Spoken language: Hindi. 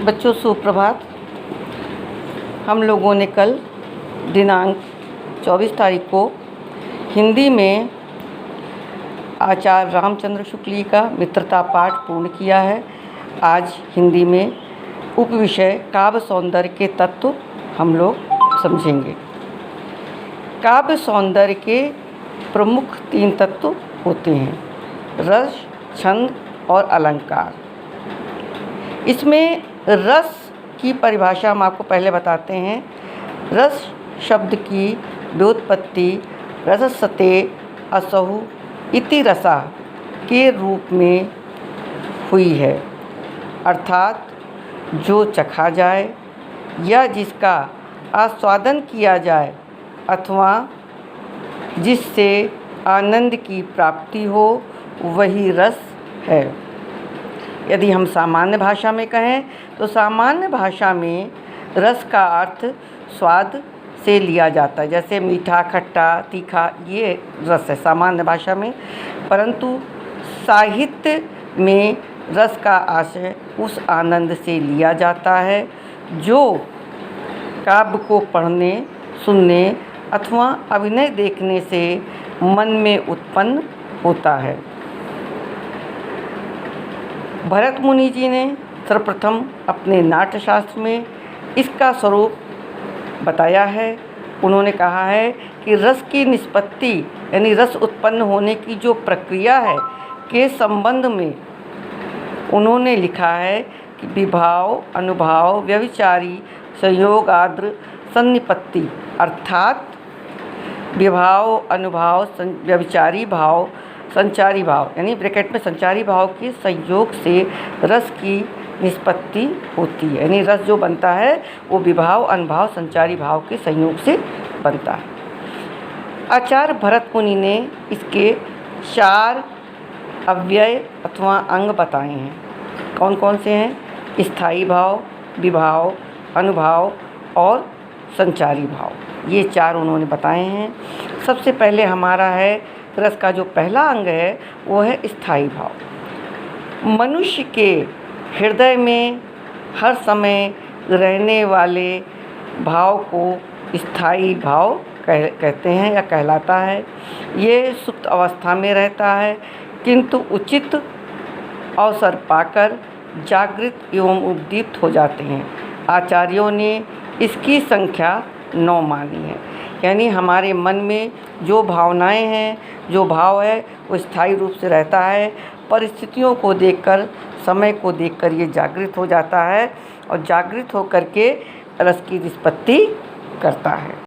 बच्चों सुप्रभात। हम लोगों ने कल दिनांक 24 तारीख को हिंदी में आचार्य रामचंद्र शुक्ल जी का मित्रता पाठ पूर्ण किया है। आज हिंदी में उपविषय काव्य सौंदर्य के तत्व हम लोग समझेंगे। काव्य सौंदर्य के प्रमुख 3 तत्व होते हैं: रस, छंद और अलंकार। इसमें रस की परिभाषा हम आपको पहले बताते हैं। रस शब्द की व्युत्पत्ति रसस्ते असहु इति रसा के रूप में हुई है, अर्थात जो चखा जाए या जिसका आस्वादन किया जाए अथवा जिससे आनंद की प्राप्ति हो, वही रस है। यदि हम सामान्य भाषा में कहें तो सामान्य भाषा में रस का अर्थ स्वाद से लिया जाता है, जैसे मीठा, खट्टा, तीखा, ये रस है सामान्य भाषा में। परंतु साहित्य में रस का आशय उस आनंद से लिया जाता है जो काव्य को पढ़ने, सुनने अथवा अभिनय देखने से मन में उत्पन्न होता है। भरत मुनि जी ने सर्वप्रथम अपने नाट्यशास्त्र में इसका स्वरूप बताया है। उन्होंने कहा है कि रस की निष्पत्ति यानी रस उत्पन्न होने की जो प्रक्रिया है के संबंध में उन्होंने लिखा है कि विभाव, अनुभाव, व्यभिचारी, संयोग, आर्द्र, सन्निपत्ति, अर्थात विभाव, अनुभाव, व्यभिचारी भाव, संचारी भाव यानी ब्रैकेट में संचारी भाव के संयोग से रस की निष्पत्ति होती है। यानी रस जो बनता है वो विभाव, अनुभाव, संचारी भाव के संयोग से बनता है। आचार्य भरत मुनि ने इसके 4 अव्यय अथवा अंग बताए हैं। कौन कौन से हैं? स्थायी भाव, विभाव, अनुभाव और संचारी भाव। ये 4 उन्होंने बताए हैं। सबसे पहले हमारा है रस का जो पहला अंग है वो है स्थायी भाव। मनुष्य के हृदय में हर समय रहने वाले भाव को स्थायी भाव कहते हैं या कहलाता है। ये सुप्त अवस्था में रहता है, किंतु उचित अवसर पाकर जागृत एवं उद्दीप्त हो जाते हैं। आचार्यों ने इसकी संख्या 9 मानी है। यानी हमारे मन में जो भावनाएं हैं, जो भाव है वो स्थायी रूप से रहता है। परिस्थितियों को देखकर, समय को देखकर ये जागृत हो जाता है और जागृत होकर के रस की निष्पत्ति करता है।